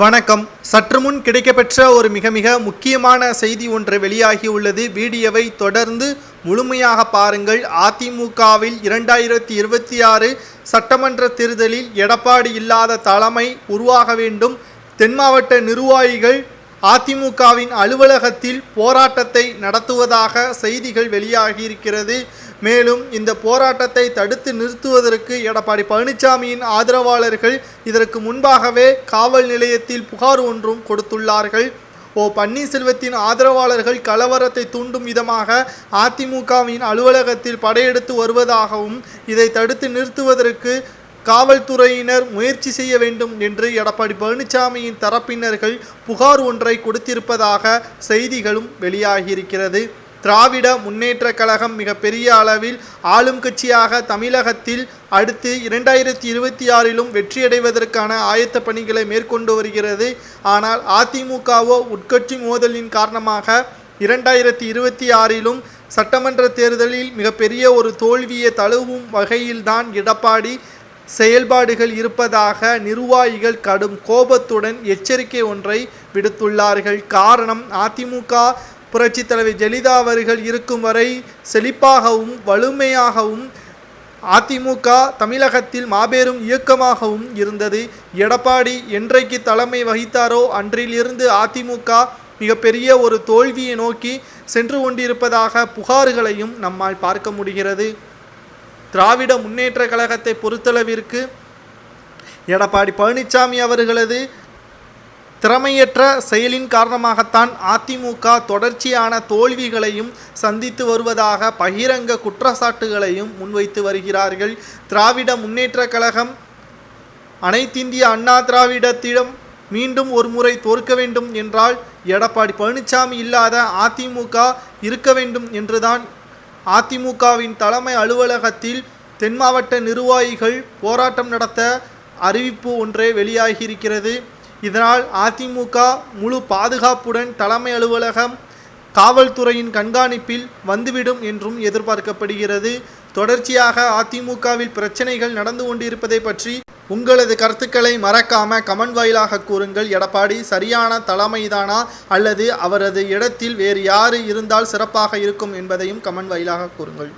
வணக்கம். சற்று முன் கிடைக்கப்பெற்ற ஒரு மிக மிக முக்கியமான செய்தி ஒன்று வெளியாகி உள்ளது. வீடியோவை தொடர்ந்து முழுமையாக பாருங்கள். அதிமுகவில் 2026 சட்டமன்ற தேர்தலில் எடப்பாடி இல்லாத தலைமை உருவாக வேண்டும். தென் மாவட்ட நிர்வாகிகள் அதிமுகவின் அலுவலகத்தில் போராட்டத்தை நடத்துவதாக செய்திகள் வெளியாகியிருக்கிறது. மேலும் இந்த போராட்டத்தை தடுத்து நிறுத்துவதற்கு எடப்பாடி பழனிசாமியின் ஆதரவாளர்கள் இதற்கு முன்பாகவே காவல் நிலையத்தில் புகார் ஒன்றும் கொடுத்துள்ளார்கள். பன்னீர்செல்வத்தின் ஆதரவாளர்கள் கலவரத்தை தூண்டும் விதமாக அதிமுகவின் அலுவலகத்தில் படையெடுத்து வருவதாகவும் இதை தடுத்து நிறுத்துவதற்கு காவல்துறையினர் முயற்சி செய்ய வேண்டும் என்று எடப்பாடி பழனிசாமியின் தரப்பினர்கள் புகார் ஒன்றை கொடுத்திருப்பதாக செய்திகளும் வெளியாகியிருக்கிறது. திராவிட முன்னேற்ற கழகம் மிகப்பெரிய அளவில் ஆளும் கட்சியாக தமிழகத்தில் அடுத்து 2026 வெற்றியடைவதற்கான ஆயத்த பணிகளை மேற்கொண்டு வருகிறது. ஆனால் அதிமுகவோ உட்கட்சி மோதலின் காரணமாக 2026 சட்டமன்ற தேர்தலில் மிகப்பெரிய ஒரு தோல்வியை தழுவும் வகையில்தான் எடப்பாடி செயல்பாடுகள் இருப்பதாக நிர்வாகிகள் கடும் கோபத்துடன் எச்சரிக்கை ஒன்றை விடுத்துள்ளார்கள். காரணம், அதிமுக புரட்சி தலைவர் ஜெயலலிதா அவர்கள் இருக்கும் வரை செழிப்பாகவும் வலிமையாகவும் அதிமுக தமிழகத்தில் மாபெரும் இயக்கமாகவும் இருந்தது. எடப்பாடி என்றைக்கு தலைமை வகித்தாரோ அன்றிலிருந்து அதிமுக மிகப்பெரிய ஒரு தோல்வியை நோக்கி சென்று கொண்டிருப்பதாக புகார்களையும் நம்மால் பார்க்க முடிகிறது. திராவிட முன்னேற்ற கழகத்தை பொறுத்தளவிற்கு எடப்பாடி பழனிசாமி அவர்களது திறமையற்ற செயலின் காரணமாகத்தான் அதிமுக தொடர்ச்சியான தோல்விகளையும் சந்தித்து வருவதாக பகிரங்க குற்றச்சாட்டுகளையும் முன்வைத்து வருகிறார்கள். திராவிட முன்னேற்ற கழகம் அனைத்திந்திய அண்ணா திராவிடத்திடம் மீண்டும் ஒரு முறை தோற்க வேண்டும் என்றால் எடப்பாடி பழனிசாமி இல்லாத அதிமுக இருக்க வேண்டும் என்றுதான் அதிமுகவின் தலைமை அலுவலகத்தில் தென் மாவட்ட நிர்வாகிகள் போராட்டம் நடத்த அறிவிப்பு ஒன்றே வெளியாகியிருக்கிறது. இதனால் அதிமுக முழு பாதுகாப்புடன் தலைமை அலுவலகம் காவல்துறையின் கண்காணிப்பில் வந்துவிடும் என்றும் எதிர்பார்க்கப்படுகிறது. தொடர்ச்சியாக அதிமுகவில் பிரச்சனைகள் நடந்து கொண்டிருப்பதை பற்றி உங்களது கருத்துக்களை மறக்காம கமெண்ட் வாயிலாக கூறுங்கள். எடப்பாடி சரியான தலைமைதானா அல்லது அவரது இடத்தில் வேறு யாரு இருந்தால் சிறப்பாக இருக்கும் என்பதையும் கமெண்ட் வாயிலாக கூறுங்கள்.